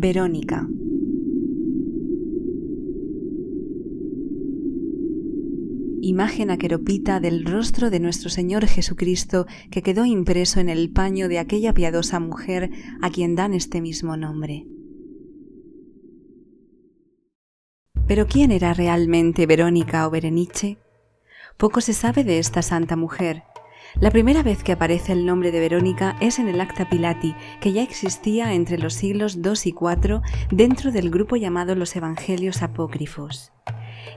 Verónica. Imagen aqueropita del rostro de nuestro Señor Jesucristo que quedó impreso en el paño de aquella piadosa mujer a quien dan este mismo nombre. ¿Pero quién era realmente Verónica o Berenice? Poco se sabe de esta santa mujer. La primera vez que aparece el nombre de Verónica es en el Acta Pilati, que ya existía entre los siglos II y IV dentro del grupo llamado los Evangelios Apócrifos.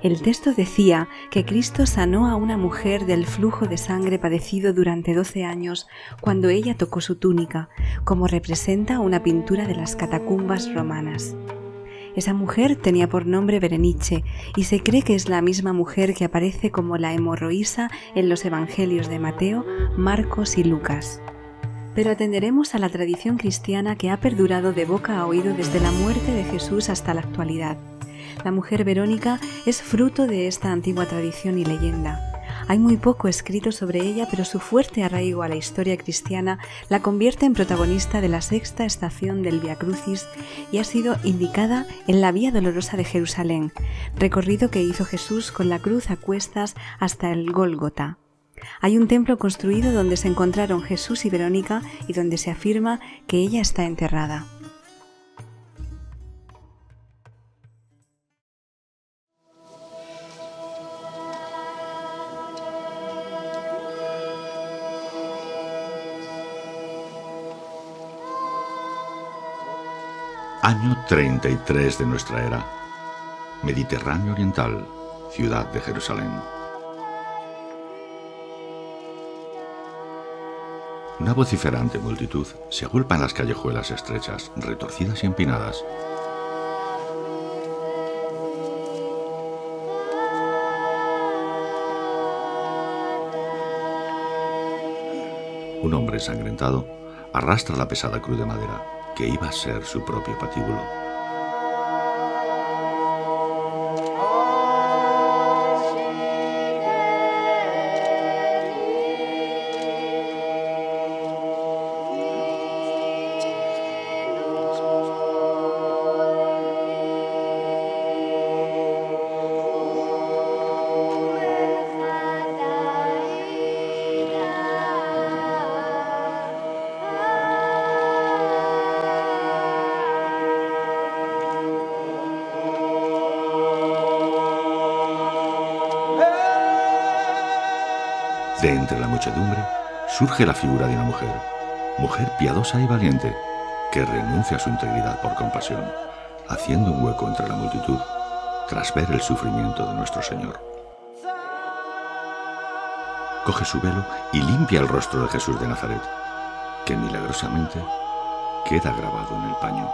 El texto decía que Cristo sanó a una mujer del flujo de sangre padecido durante 12 años cuando ella tocó su túnica, como representa una pintura de las catacumbas romanas. Esa mujer tenía por nombre Berenice y se cree que es la misma mujer que aparece como la hemorroísa en los evangelios de Mateo, Marcos y Lucas. Pero atenderemos a la tradición cristiana que ha perdurado de boca a oído desde la muerte de Jesús hasta la actualidad. La mujer Verónica es fruto de esta antigua tradición y leyenda. Hay muy poco escrito sobre ella, pero su fuerte arraigo a la historia cristiana la convierte en protagonista de la sexta estación del Vía Crucis y ha sido indicada en la Vía Dolorosa de Jerusalén, recorrido que hizo Jesús con la cruz a cuestas hasta el Gólgota. Hay un templo construido donde se encontraron Jesús y Verónica y donde se afirma que ella está enterrada. Año 33 de nuestra era. Mediterráneo Oriental, ciudad de Jerusalén. Una vociferante multitud se agolpa en las callejuelas estrechas, retorcidas y empinadas. Un hombre ensangrentado arrastra la pesada cruz de madera, que iba a ser su propio patíbulo. De entre la muchedumbre surge la figura de una mujer piadosa y valiente, que renuncia a su integridad por compasión, haciendo un hueco entre la multitud, tras ver el sufrimiento de nuestro Señor. Coge su velo y limpia el rostro de Jesús de Nazaret, que milagrosamente queda grabado en el paño.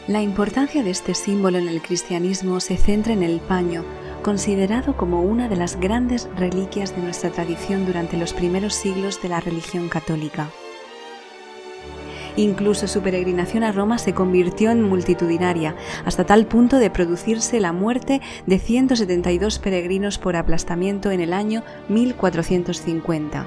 La importancia de este símbolo en el cristianismo se centra en el paño, considerado como una de las grandes reliquias de nuestra tradición durante los primeros siglos de la religión católica. Incluso su peregrinación a Roma se convirtió en multitudinaria, hasta tal punto de producirse la muerte de 172 peregrinos por aplastamiento en el año 1450.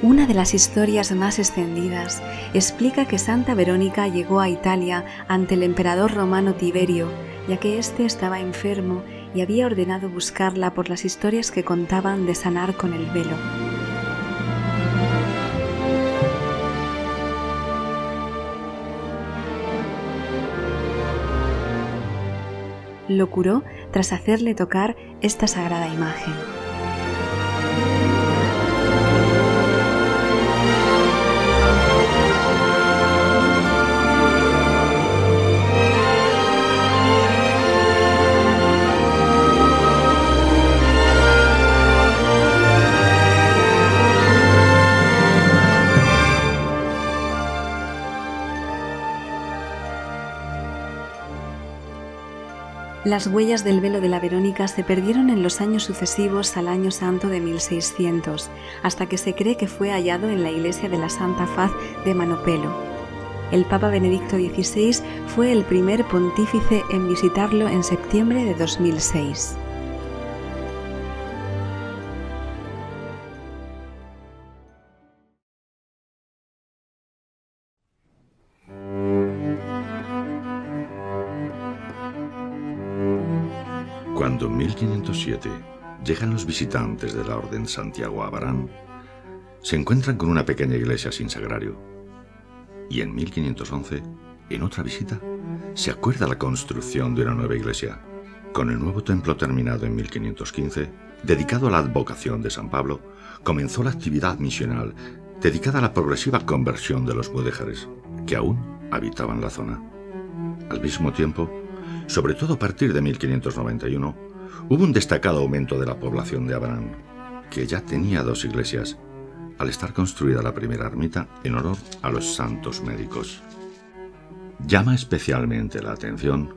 Una de las historias más extendidas explica que Santa Verónica llegó a Italia ante el emperador romano Tiberio, ya que éste estaba enfermo y había ordenado buscarla por las historias que contaban de sanar con el velo. Lo curó tras hacerle tocar esta sagrada imagen. Las huellas del velo de la Verónica se perdieron en los años sucesivos al Año Santo de 1600, hasta que se cree que fue hallado en la iglesia de la Santa Faz de Manopelo. El Papa Benedicto XVI fue el primer pontífice en visitarlo en septiembre de 2006. Cuando en 1507 llegan los visitantes de la Orden Santiago a Abarán, se encuentran con una pequeña iglesia sin sagrario. Y en 1511, en otra visita, se acuerda la construcción de una nueva iglesia, con el nuevo templo terminado en 1515, dedicado a la advocación de San Pablo. Comenzó la actividad misional dedicada a la progresiva conversión de los mudéjares, que aún habitaban la zona. Al mismo tiempo, sobre todo a partir de 1591, hubo un destacado aumento de la población de Abarán, que ya tenía 2 iglesias, al estar construida la primera ermita en honor a los santos médicos. Llama especialmente la atención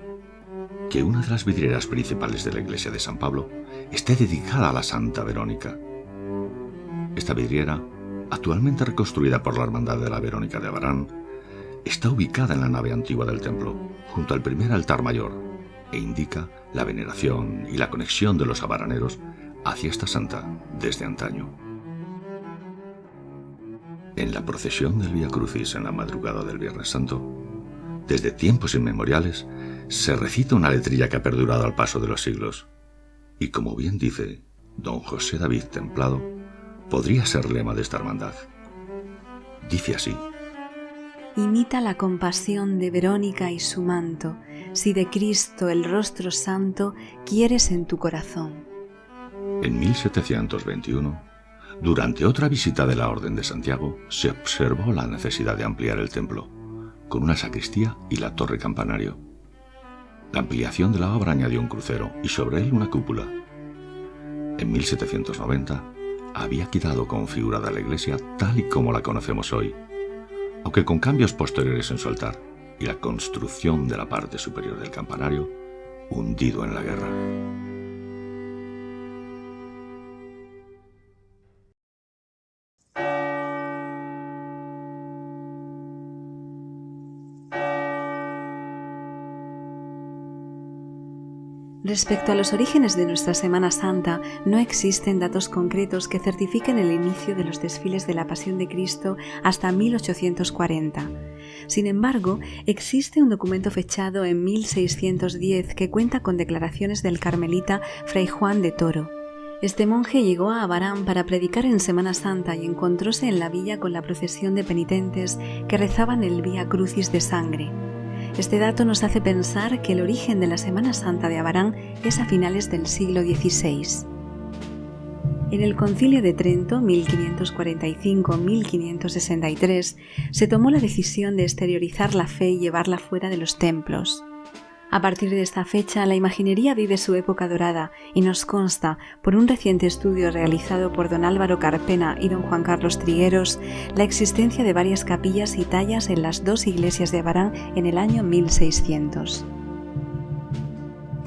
que una de las vidrieras principales de la iglesia de San Pablo esté dedicada a la Santa Verónica. Esta vidriera, actualmente reconstruida por la Hermandad de la Verónica de Abarán, está ubicada en la nave antigua del templo, junto al primer altar mayor, e indica la veneración y la conexión de los abaraneros hacia esta santa desde antaño. En la procesión del Vía Crucis en la madrugada del Viernes Santo, desde tiempos inmemoriales, se recita una letrilla que ha perdurado al paso de los siglos, y como bien dice don José David Templado, podría ser lema de esta hermandad. Dice así: imita la compasión de Verónica y su manto, si de Cristo el rostro santo quieres en tu corazón. En 1721, durante otra visita de la Orden de Santiago, se observó la necesidad de ampliar el templo, con una sacristía y la torre campanario. La ampliación de la obra añadió un crucero y sobre él una cúpula. En 1790 había quedado configurada la iglesia tal y como la conocemos hoy, aunque con cambios posteriores en su altar y la construcción de la parte superior del campanario, hundido en la guerra. Respecto a los orígenes de nuestra Semana Santa, no existen datos concretos que certifiquen el inicio de los desfiles de la Pasión de Cristo hasta 1840. Sin embargo, existe un documento fechado en 1610 que cuenta con declaraciones del carmelita Fray Juan de Toro. Este monje llegó a Abarán para predicar en Semana Santa y encontróse en la villa con la procesión de penitentes que rezaban el Vía Crucis de sangre. Este dato nos hace pensar que el origen de la Semana Santa de Abarán es a finales del siglo XVI. En el Concilio de Trento, 1545-1563, se tomó la decisión de exteriorizar la fe y llevarla fuera de los templos. A partir de esta fecha, la imaginería vive su época dorada y nos consta, por un reciente estudio realizado por don Álvaro Carpena y don Juan Carlos Trigueros, la existencia de varias capillas y tallas en las dos iglesias de Abarán en el año 1600.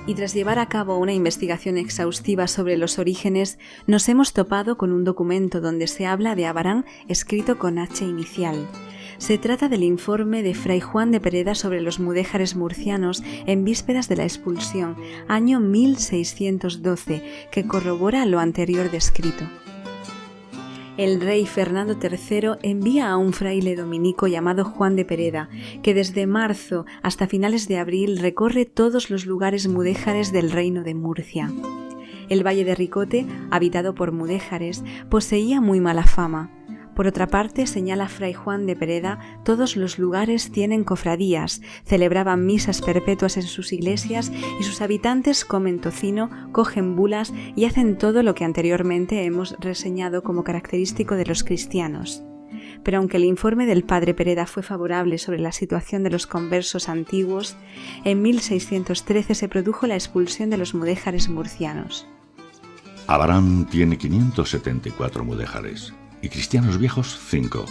Y tras llevar a cabo una investigación exhaustiva sobre los orígenes, nos hemos topado con un documento donde se habla de Abarán escrito con H inicial. Se trata del informe de Fray Juan de Pereda sobre los mudéjares murcianos en vísperas de la expulsión, año 1612, que corrobora lo anterior descrito. El rey Fernando III envía a un fraile dominico llamado Juan de Pereda, que desde marzo hasta finales de abril recorre todos los lugares mudéjares del reino de Murcia. El valle de Ricote, habitado por mudéjares, poseía muy mala fama. Por otra parte, señala Fray Juan de Pereda, todos los lugares tienen cofradías, celebraban misas perpetuas en sus iglesias y sus habitantes comen tocino, cogen bulas y hacen todo lo que anteriormente hemos reseñado como característico de los cristianos. Pero aunque el informe del padre Pereda fue favorable sobre la situación de los conversos antiguos, en 1613 se produjo la expulsión de los mudéjares murcianos. Abarán tiene 574 mudéjares y cristianos viejos 5.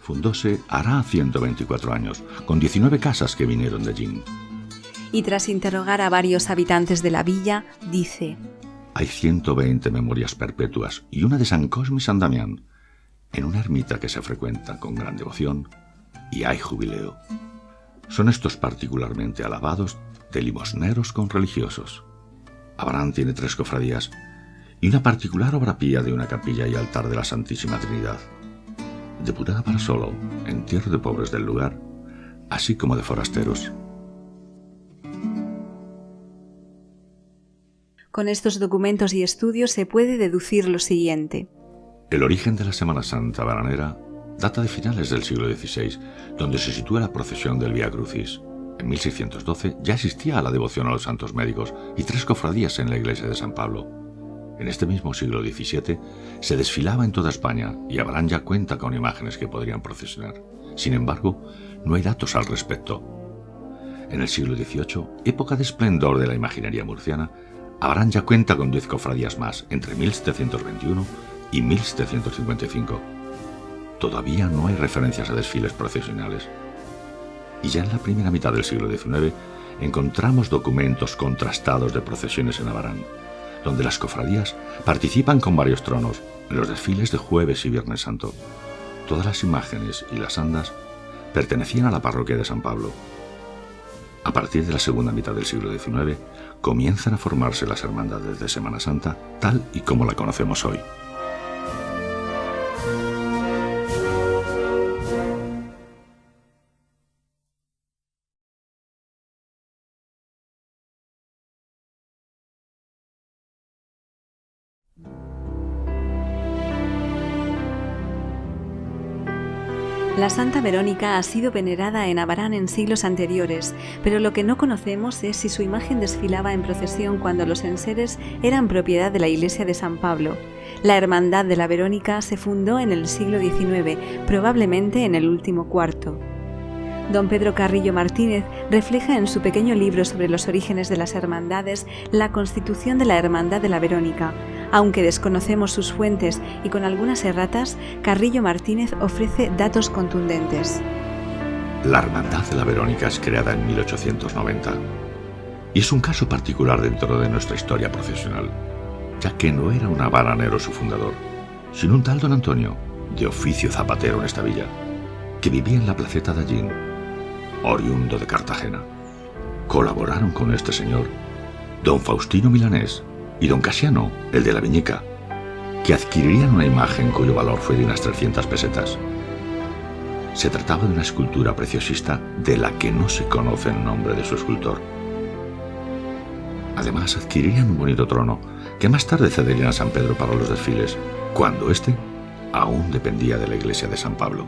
Fundóse hará 124 años, con 19 casas que vinieron de allí. Y tras interrogar a varios habitantes de la villa, dice: hay 120 memorias perpetuas y una de San Cosme y San Damián, en una ermita que se frecuenta con gran devoción, y hay jubileo. Son estos particularmente alabados de limosneros con religiosos. Abarán tiene 3 cofradías y una particular obra pía de una capilla y altar de la Santísima Trinidad, deputada para solo, entierro de pobres del lugar, así como de forasteros. Con estos documentos y estudios se puede deducir lo siguiente. El origen de la Semana Santa abaranera data de finales del siglo XVI, donde se sitúa la procesión del Vía Crucis. En 1612 ya existía la devoción a los santos médicos y 3 cofradías en la iglesia de San Pablo. En este mismo siglo XVII se desfilaba en toda España y Abarán ya cuenta con imágenes que podrían procesionar. Sin embargo, no hay datos al respecto. En el siglo XVIII, época de esplendor de la imaginería murciana, Abarán ya cuenta con 10 cofradías más entre 1721 y 1755. Todavía no hay referencias a desfiles procesionales. Y ya en la primera mitad del siglo XIX encontramos documentos contrastados de procesiones en Abarán, donde las cofradías participan con varios tronos en los desfiles de Jueves y Viernes Santo. Todas las imágenes y las andas pertenecían a la parroquia de San Pablo. A partir de la segunda mitad del siglo XIX comienzan a formarse las hermandades de Semana Santa tal y como la conocemos hoy. La Santa Verónica ha sido venerada en Abarán en siglos anteriores, pero lo que no conocemos es si su imagen desfilaba en procesión cuando los enseres eran propiedad de la iglesia de San Pablo. La Hermandad de la Verónica se fundó en el siglo XIX, probablemente en el último cuarto. Don Pedro Carrillo Martínez refleja en su pequeño libro sobre los orígenes de las hermandades la constitución de la Hermandad de la Verónica. Aunque desconocemos sus fuentes y con algunas erratas, Carrillo Martínez ofrece datos contundentes. La Hermandad de la Verónica es creada en 1890 y es un caso particular dentro de nuestra historia procesional, ya que no era un abaranero su fundador, sino un tal don Antonio, de oficio zapatero en esta villa, que vivía en la placeta de Allín, oriundo de Cartagena. Colaboraron con este señor don Faustino Milanés y don Casiano, el de la Viñica, que adquirirían una imagen cuyo valor fue de unas 300 pesetas. Se trataba de una escultura preciosista de la que no se conoce el nombre de su escultor. Además, adquirirían un bonito trono que más tarde cederían a San Pedro para los desfiles, cuando éste aún dependía de la iglesia de San Pablo.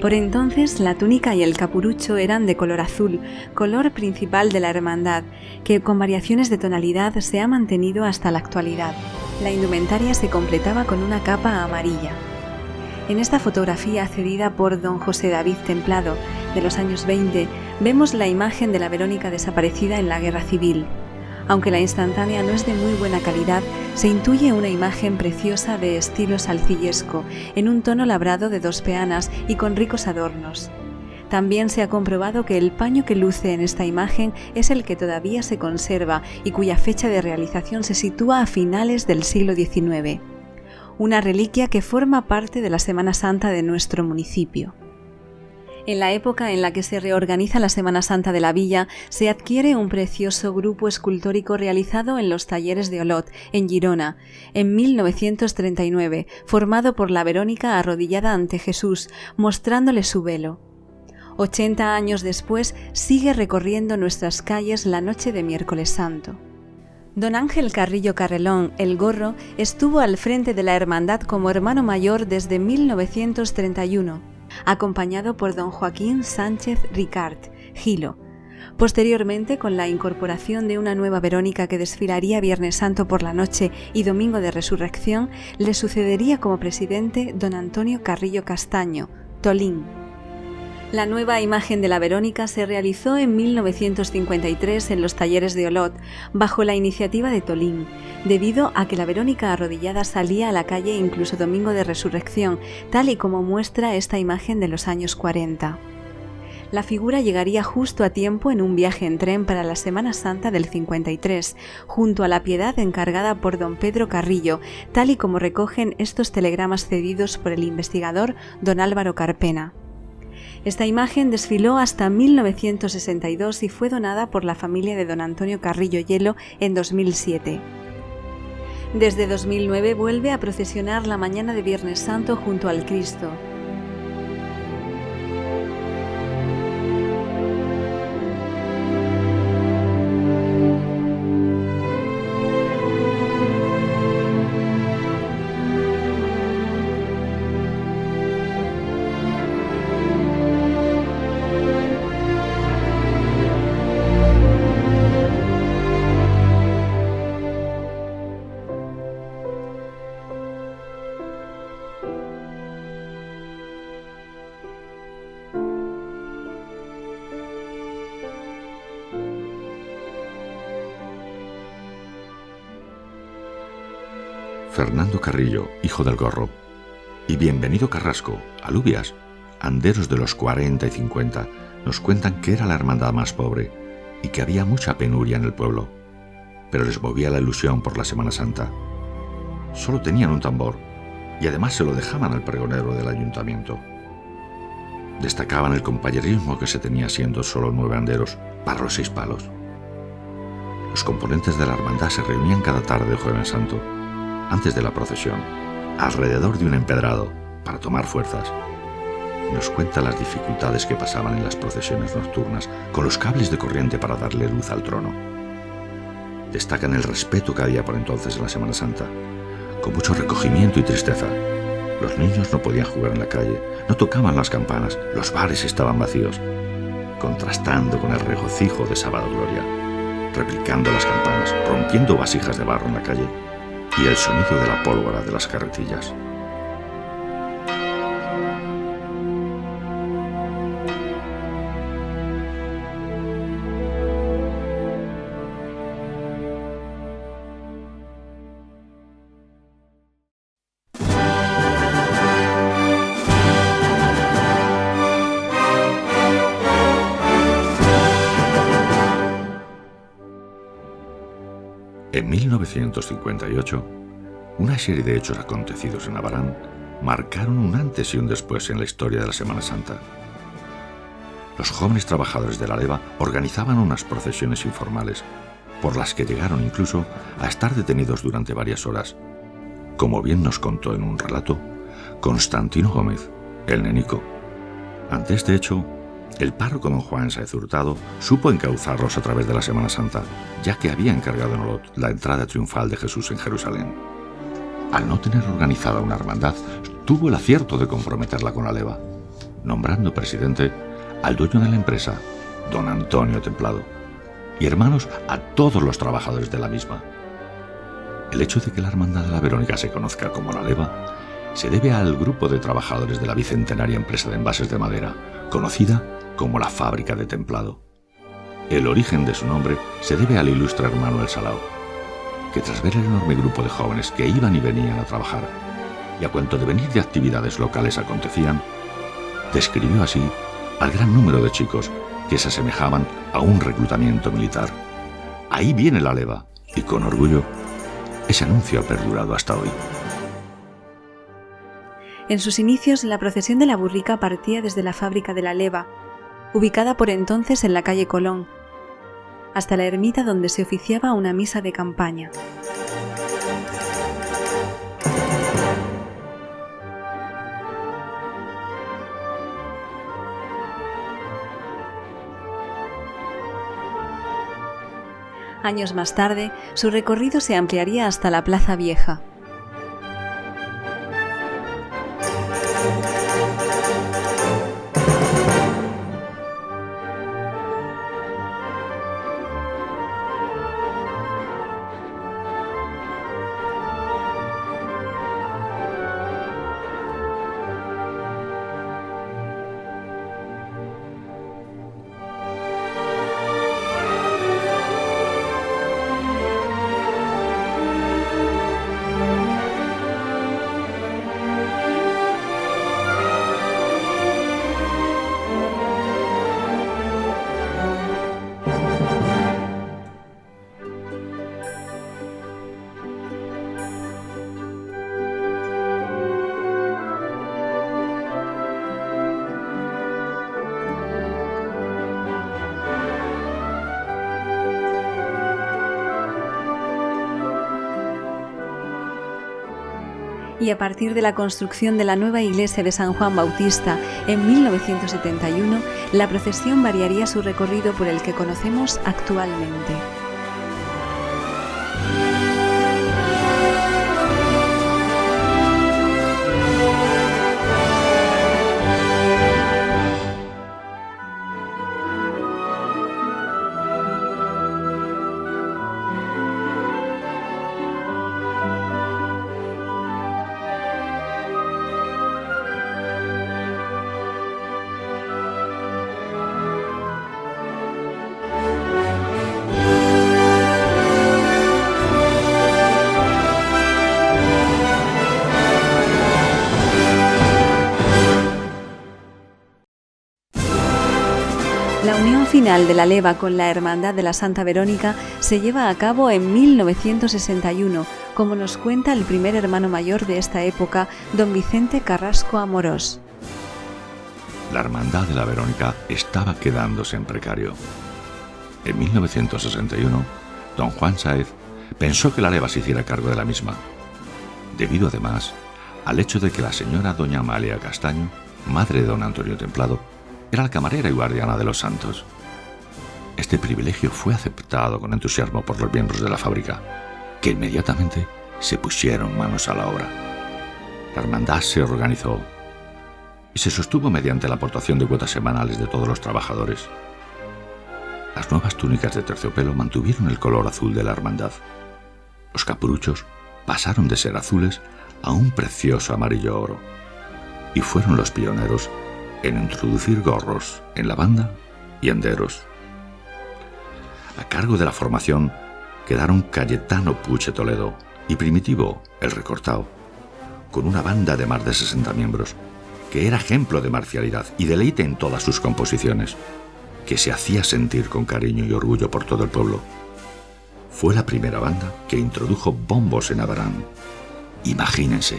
Por entonces, la túnica y el capurucho eran de color azul, color principal de la hermandad, que con variaciones de tonalidad se ha mantenido hasta la actualidad. La indumentaria se completaba con una capa amarilla. En esta fotografía cedida por don José David Templado, de los años 20, vemos la imagen de la Verónica desaparecida en la Guerra Civil. Aunque la instantánea no es de muy buena calidad, se intuye una imagen preciosa de estilo salcillesco, en un tono labrado de 2 peanas y con ricos adornos. También se ha comprobado que el paño que luce en esta imagen es el que todavía se conserva y cuya fecha de realización se sitúa a finales del siglo XIX. Una reliquia que forma parte de la Semana Santa de nuestro municipio. En la época en la que se reorganiza la Semana Santa de la villa, se adquiere un precioso grupo escultórico realizado en los talleres de Olot, en Girona, en 1939, formado por la Verónica arrodillada ante Jesús, mostrándole su velo. 80 años después, sigue recorriendo nuestras calles la noche de Miércoles Santo. Don Ángel Carrillo Carrelón, el Gorro, estuvo al frente de la hermandad como hermano mayor desde 1931. Acompañado por don Joaquín Sánchez Ricard, Gilo. Posteriormente, con la incorporación de una nueva Verónica que desfilaría Viernes Santo por la noche y Domingo de Resurrección, le sucedería como presidente don Antonio Carrillo Castaño, Tolín. La nueva imagen de la Verónica se realizó en 1953 en los talleres de Olot, bajo la iniciativa de Tolín, debido a que la Verónica arrodillada salía a la calle incluso Domingo de Resurrección, tal y como muestra esta imagen de los años 40. La figura llegaría justo a tiempo en un viaje en tren para la Semana Santa del 53, junto a la Piedad encargada por don Pedro Carrillo, tal y como recogen estos telegramas cedidos por el investigador don Álvaro Carpena. Esta imagen desfiló hasta 1962 y fue donada por la familia de don Antonio Carrillo Hielo en 2007. Desde 2009 vuelve a procesionar la mañana de Viernes Santo junto al Cristo. Fernando Carrillo, hijo del Gorro, y Bienvenido Carrasco, alubias, anderos de los 40 y 50, nos cuentan que era la hermandad más pobre y que había mucha penuria en el pueblo, pero les movía la ilusión por la Semana Santa. Solo tenían un tambor y además se lo dejaban al pregonero del ayuntamiento. Destacaban el compañerismo que se tenía siendo solo 9 anderos para los 6 palos. Los componentes de la hermandad se reunían cada tarde de Jueves Santo, antes de la procesión, alrededor de un empedrado para tomar fuerzas. Nos cuenta las dificultades que pasaban en las procesiones nocturnas con los cables de corriente para darle luz al trono. Destacan el respeto que había por entonces en la Semana Santa, con mucho recogimiento y tristeza. Los niños no podían jugar en la calle, no tocaban las campanas, los bares estaban vacíos, contrastando con el regocijo de Sábado Gloria, replicando las campanas, rompiendo vasijas de barro en la calle y el sonido de la pólvora de las carretillas. En 1958, una serie de hechos acontecidos en Abarán marcaron un antes y un después en la historia de la Semana Santa. Los jóvenes trabajadores de la leva organizaban unas procesiones informales, por las que llegaron incluso a estar detenidos durante varias horas, como bien nos contó en un relato Constantino Gómez, el Nenico. Ante este hecho, el párroco don Juan Sáez Hurtado supo encauzarlos a través de la Semana Santa, ya que había encargado en Olot la entrada triunfal de Jesús en Jerusalén. Al no tener organizada una hermandad, tuvo el acierto de comprometerla con la leva, nombrando presidente al dueño de la empresa, don Antonio Templado, y hermanos a todos los trabajadores de la misma. El hecho de que la hermandad de la Verónica se conozca como la leva se debe al grupo de trabajadores de la bicentenaria empresa de envases de madera, conocida como la Fábrica de Templado. El origen de su nombre se debe al ilustre hermano El Salao, que tras ver el enorme grupo de jóvenes que iban y venían a trabajar, y a cuanto devenir de actividades locales acontecían, describió así al gran número de chicos que se asemejaban a un reclutamiento militar. Ahí viene la leva, y con orgullo, ese anuncio ha perdurado hasta hoy. En sus inicios, la procesión de la Burrica partía desde la Fábrica de la Leva, ubicada por entonces en la calle Colón, hasta la ermita donde se oficiaba una misa de campaña. Años más tarde, su recorrido se ampliaría hasta la Plaza Vieja. Y a partir de la construcción de la nueva iglesia de San Juan Bautista en 1971, la procesión variaría su recorrido por el que conocemos actualmente. final de la leva con la Hermandad de la Santa Verónica se lleva a cabo en 1961, como nos cuenta el primer hermano mayor de esta época, don Vicente Carrasco Amorós. La Hermandad de la Verónica estaba quedándose en precario. En 1961, don Juan Sáez pensó que la leva se hiciera cargo de la misma, debido además al hecho de que la señora doña Amalia Castaño, madre de don Antonio Templado, era la camarera y guardiana de los santos. Este privilegio fue aceptado con entusiasmo por los miembros de la fábrica, que inmediatamente se pusieron manos a la obra. La hermandad se organizó y se sostuvo mediante la aportación de cuotas semanales de todos los trabajadores. Las nuevas túnicas de terciopelo mantuvieron el color azul de la hermandad. Los capuruchos pasaron de ser azules a un precioso amarillo oro, y fueron los pioneros en introducir gorros en la banda y anderos. A cargo de la formación quedaron Cayetano Puche Toledo y Primitivo el Recortao, con una banda de más de 60 miembros, que era ejemplo de marcialidad y deleite en todas sus composiciones, que se hacía sentir con cariño y orgullo por todo el pueblo. Fue la primera banda que introdujo bombos en Abarán. Imagínense.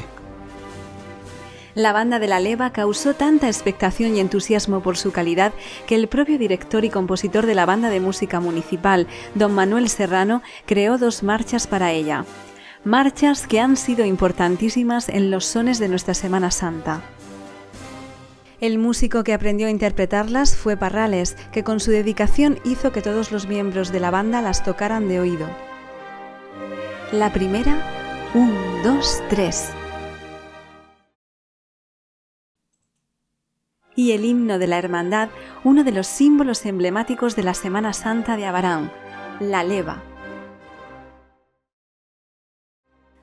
La banda de la leva causó tanta expectación y entusiasmo por su calidad que el propio director y compositor de la Banda de Música Municipal, don Manuel Serrano, creó 2 marchas para ella. Marchas que han sido importantísimas en los sones de nuestra Semana Santa. El músico que aprendió a interpretarlas fue Parrales, que con su dedicación hizo que todos los miembros de la banda las tocaran de oído. La primera, 1, 2, 3. Y el himno de la hermandad, uno de los símbolos emblemáticos de la Semana Santa de Abarán, la leva.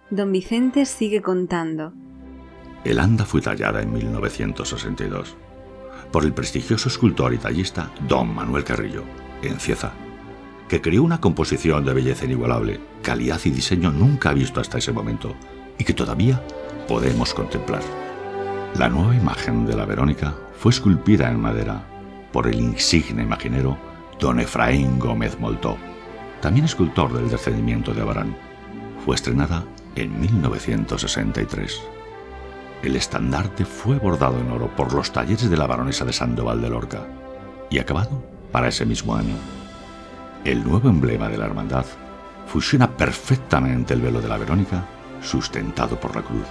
Don Vicente sigue contando. El anda fue tallada en 1962 por el prestigioso escultor y tallista don Manuel Carrillo, en Cieza, que creó una composición de belleza inigualable, calidad y diseño nunca visto hasta ese momento, y que todavía podemos contemplar. La nueva imagen de la Verónica fue esculpida en madera por el insigne imaginero don Efraín Gómez Moltó, también escultor del descendimiento de Abarán. Fue estrenada en 1963. El estandarte fue bordado en oro por los talleres de la baronesa de Sandoval de Lorca y acabado para ese mismo año. El nuevo emblema de la hermandad fusiona perfectamente el velo de la Verónica sustentado por la cruz,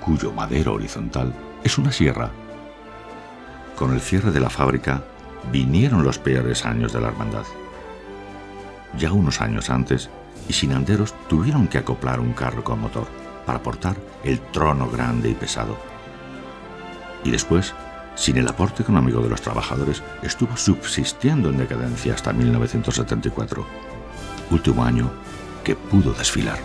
cuyo madero horizontal es una sierra. Con el cierre de la fábrica vinieron los peores años de la hermandad. Ya unos años antes, y sin anderos, tuvieron que acoplar un carro con motor para portar el trono grande y pesado. Y después, sin el aporte económico de los trabajadores, estuvo subsistiendo en decadencia hasta 1974, último año que pudo desfilar.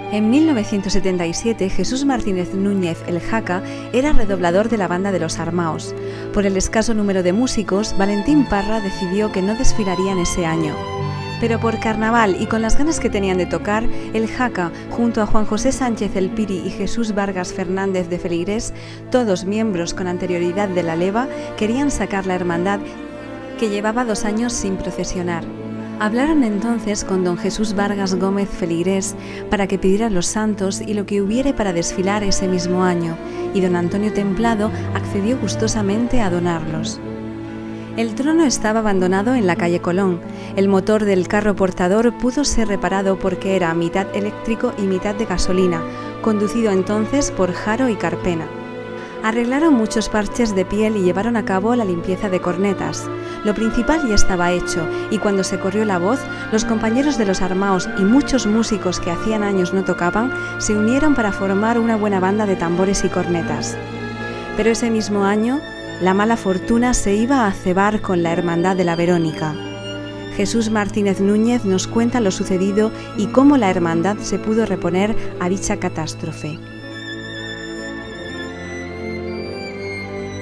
En 1977, Jesús Martínez Núñez, el Jaca, era redoblador de la Banda de los Armaos. Por el escaso número de músicos, Valentín Parra decidió que no desfilarían ese año. Pero por carnaval y con las ganas que tenían de tocar, el Jaca, junto a Juan José Sánchez el Piri y Jesús Vargas Fernández de Feligrés, todos miembros con anterioridad de la leva, querían sacar la hermandad que llevaba 2 años sin procesionar. Hablaron entonces con don Jesús Vargas Gómez Feligrés para que pidiera los santos y lo que hubiere para desfilar ese mismo año, y don Antonio Templado accedió gustosamente a donarlos. El trono estaba abandonado en la calle Colón. El motor del carro portador pudo ser reparado porque era mitad eléctrico y mitad de gasolina, conducido entonces por Jaro y Carpena. Arreglaron muchos parches de piel y llevaron a cabo la limpieza de cornetas. Lo principal ya estaba hecho, y cuando se corrió la voz, los compañeros de los Armaos y muchos músicos que hacían años no tocaban se unieron para formar una buena banda de tambores y cornetas. Pero ese mismo año, la mala fortuna se iba a cebar con la Hermandad de la Verónica. Jesús Martínez Núñez nos cuenta lo sucedido y cómo la hermandad se pudo reponer a dicha catástrofe.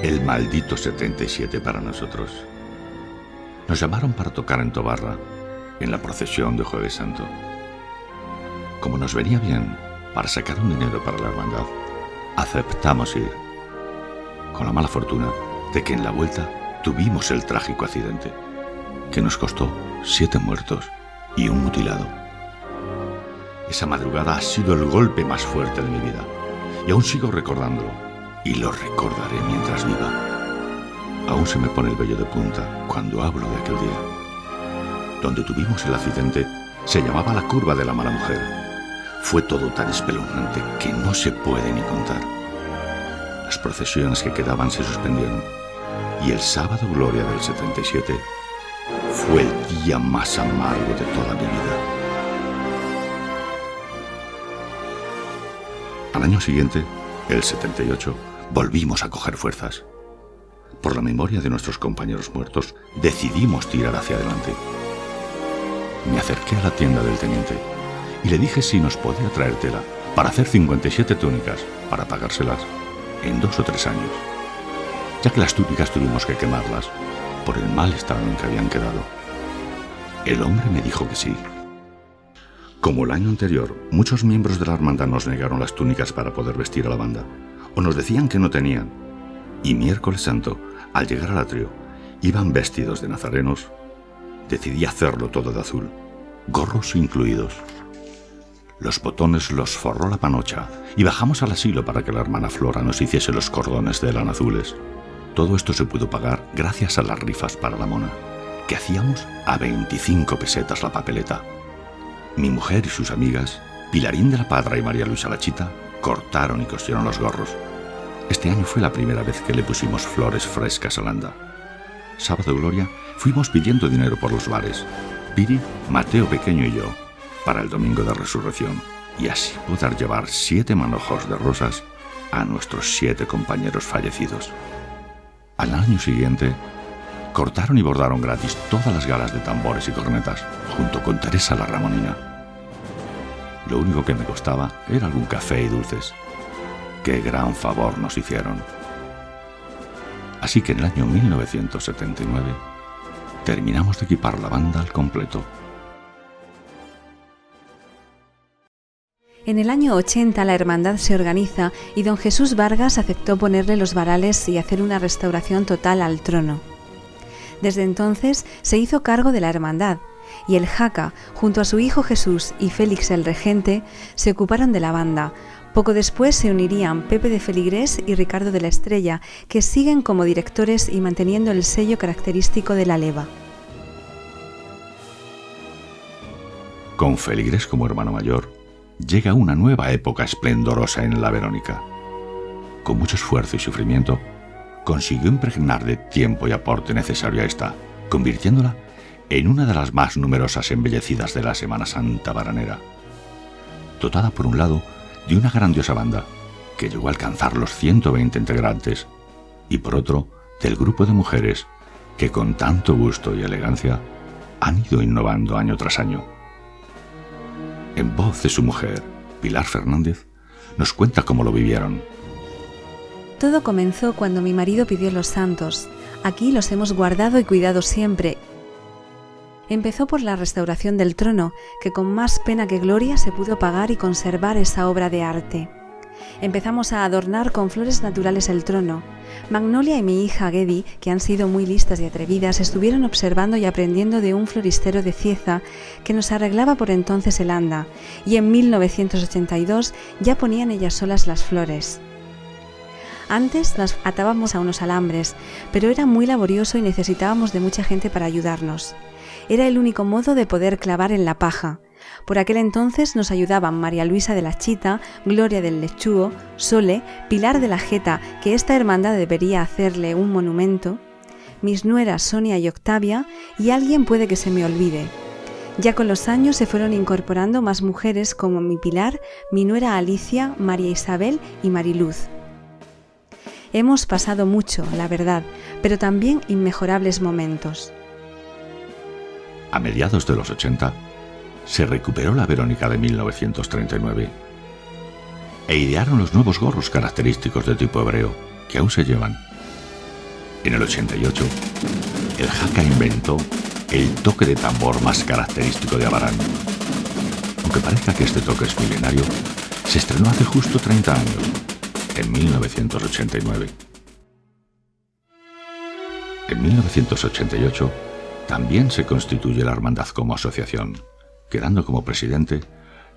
El maldito 77 para nosotros. Nos llamaron para tocar en Tobarra, en la procesión de Jueves Santo. como nos venía bien para sacar un dinero para la hermandad, aceptamos ir, con la mala fortuna de que en la vuelta tuvimos el trágico accidente, que nos costó 7 muertos y un mutilado. Esa madrugada ha sido el golpe más fuerte de mi vida, y aún sigo recordándolo, y lo recordaré mientras viva. Aún se me pone el vello de punta cuando hablo de aquel día. Donde tuvimos el accidente se llamaba la curva de la mala mujer. Fue todo tan espeluznante que no se puede ni contar. Las procesiones que quedaban se suspendieron, y el sábado gloria del 77 fue el día más amargo de toda mi vida. Al año siguiente, el 78, volvimos a coger fuerzas. Por la memoria de nuestros compañeros muertos, decidimos tirar hacia adelante. Me acerqué a la tienda del teniente y le dije si nos podía traer tela para hacer 57 túnicas para pagárselas en 2 o 3 años, ya que las túnicas tuvimos que quemarlas por el mal estado en que habían quedado. El hombre me dijo que sí. Como el año anterior, muchos miembros de la hermandad nos negaron las túnicas para poder vestir a la banda, o nos decían que no tenían, y miércoles santo, al llegar al atrio, iban vestidos de nazarenos. Decidí hacerlo todo de azul, gorros incluidos. Los botones los forró la panocha y bajamos al asilo para que la hermana Flora nos hiciese los cordones de lana azules. Todo esto se pudo pagar gracias a las rifas para la mona, que hacíamos a 25 pesetas la papeleta. Mi mujer y sus amigas, Pilarín de la Padra y María Luisa la Chita, cortaron y cosieron los gorros. Este año fue la primera vez que le pusimos flores frescas al anda. Sábado Gloria fuimos pidiendo dinero por los bares, Piri, Mateo Pequeño y yo, para el domingo de resurrección, y así poder llevar 7 manojos de rosas a nuestros 7 compañeros fallecidos. Al año siguiente, cortaron y bordaron gratis todas las galas de tambores y cornetas, junto con Teresa la Ramonina. Lo único que me costaba era algún café y dulces. ¡Qué gran favor nos hicieron! Así que en el año 1979 terminamos de equipar la banda al completo. En el año 80 la hermandad se organiza y don Jesús Vargas aceptó ponerle los varales y hacer una restauración total al trono. Desde entonces se hizo cargo de la hermandad y el Jaca, junto a su hijo Jesús y Félix el regente, se ocuparon de la banda. Poco después se unirían Pepe de Feligrés y Ricardo de la Estrella, que siguen como directores y manteniendo el sello característico de la leva. Con Feligrés como hermano mayor, llega una nueva época esplendorosa en la Verónica. Con mucho esfuerzo y sufrimiento, consiguió impregnar de tiempo y aporte necesario a esta, convirtiéndola en una de las más numerosas embellecidas de la Semana Santa baranera. Dotada por un lado de una grandiosa banda, que llegó a alcanzar los 120 integrantes, y por otro, del grupo de mujeres que con tanto gusto y elegancia han ido innovando año tras año. En voz de su mujer, Pilar Fernández, nos cuenta cómo lo vivieron. Todo comenzó cuando mi marido pidió los santos. Aquí los hemos guardado y cuidado siempre. Empezó por la restauración del trono, que con más pena que gloria se pudo pagar y conservar esa obra de arte. Empezamos a adornar con flores naturales el trono. Magnolia y mi hija Gedi, que han sido muy listas y atrevidas, estuvieron observando y aprendiendo de un floristero de Cieza que nos arreglaba por entonces el anda, y en 1982 ya ponían ellas solas las flores. Antes las atábamos a unos alambres, pero era muy laborioso y necesitábamos de mucha gente para ayudarnos. Era el único modo de poder clavar en la paja. Por aquel entonces nos ayudaban María Luisa de la Chita, Gloria del Lechugo, Sole, Pilar de la Jeta, que esta hermandad debería hacerle un monumento, mis nueras Sonia y Octavia, y alguien puede que se me olvide. Ya con los años se fueron incorporando más mujeres como mi Pilar, mi nuera Alicia, María Isabel y Mariluz. Hemos pasado mucho, la verdad, pero también inmejorables momentos. A mediados de los 80, se recuperó la Verónica de 1939 e idearon los nuevos gorros característicos de tipo hebreo, que aún se llevan. En el 88, el Jaca inventó el toque de tambor más característico de Abarán. aunque parezca que este toque es milenario, se estrenó hace justo 30 años, en 1989. En 1988 también se constituye la hermandad como asociación, quedando como presidente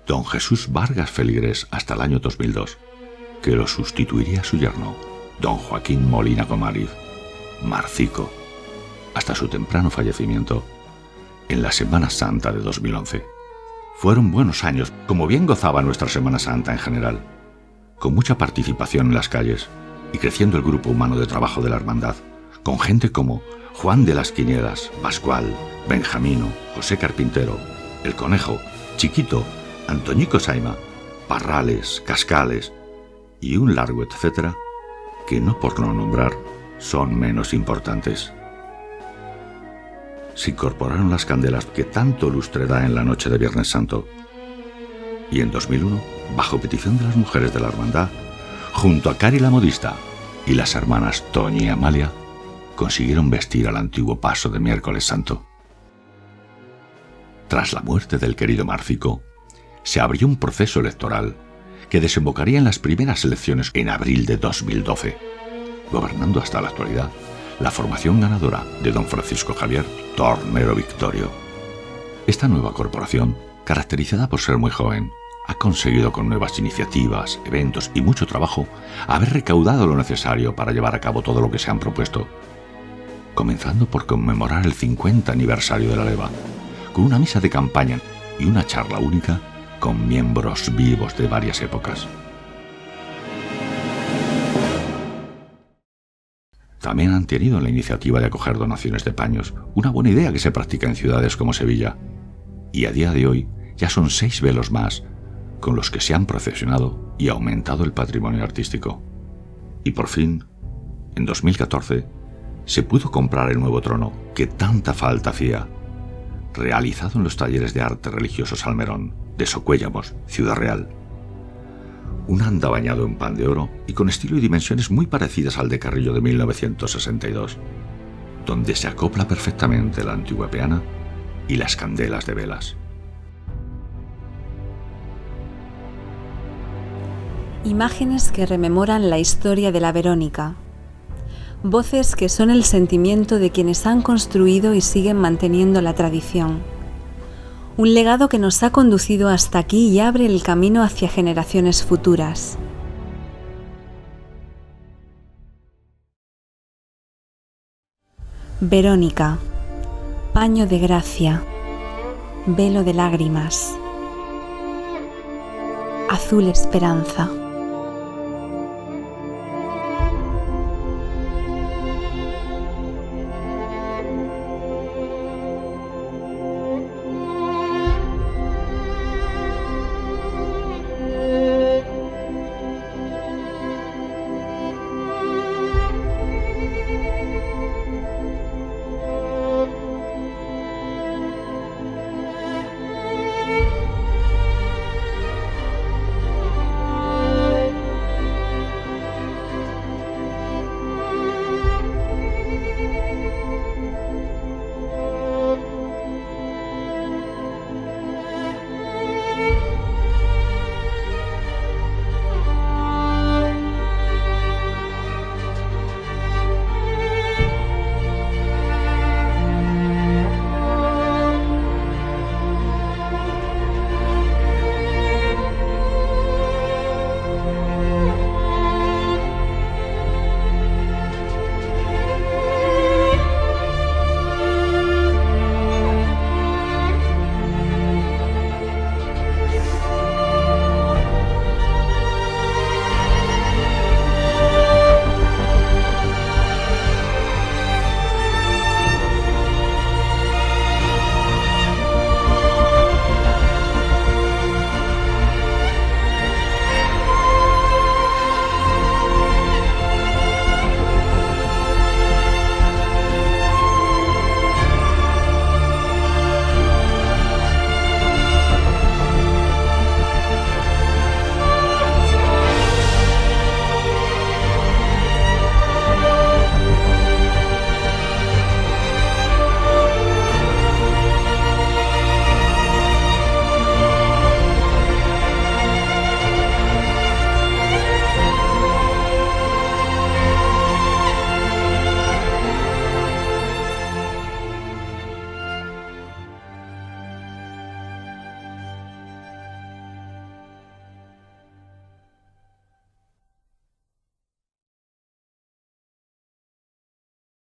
don Jesús Vargas Feligres hasta el año 2002, que lo sustituiría a su yerno, don Joaquín Molina Gomariz, Marcico, hasta su temprano fallecimiento en la Semana Santa de 2011. Fueron buenos años, como bien gozaba nuestra Semana Santa en general, con mucha participación en las calles y creciendo el grupo humano de trabajo de la hermandad, con gente como Juan de las Quinielas, Pascual, Benjamino, José Carpintero, El Conejo, Chiquito, Antoñico Saima, Parrales, Cascales y un largo etcétera que, no por no nombrar, son menos importantes. Se incorporaron las candelas que tanto lustre da en la noche de Viernes Santo. Y en 2001, bajo petición de las mujeres de la hermandad, junto a Cari la modista y las hermanas Toñi y Amalia, consiguieron vestir al antiguo paso de Miércoles Santo. Tras la muerte del querido Marcico, se abrió un proceso electoral que desembocaría en las primeras elecciones en abril de 2012, gobernando hasta la actualidad la formación ganadora de don Francisco Javier Tornero Victorio. Esta nueva corporación, caracterizada por ser muy joven, ha conseguido con nuevas iniciativas, eventos y mucho trabajo haber recaudado lo necesario para llevar a cabo todo lo que se han propuesto, comenzando por conmemorar el 50 aniversario de la leva, con una misa de campaña y una charla única con miembros vivos de varias épocas. También han tenido la iniciativa de acoger donaciones de paños, una buena idea que se practica en ciudades como Sevilla. Y a día de hoy ya son 6 velos más con los que se han procesionado y aumentado el patrimonio artístico. Y por fin, en 2014, se pudo comprar el nuevo trono que tanta falta hacía, realizado en los talleres de arte religioso Salmerón de Socuéllamos, Ciudad Real. Un anda bañado en pan de oro y con estilo y dimensiones muy parecidas al de Carrillo de 1962, donde se acopla perfectamente la antigua peana y las candelas de velas. Imágenes que rememoran la historia de la Verónica. Voces que son el sentimiento de quienes han construido y siguen manteniendo la tradición. Un legado que nos ha conducido hasta aquí y abre el camino hacia generaciones futuras. Verónica, paño de gracia, velo de lágrimas, azul esperanza.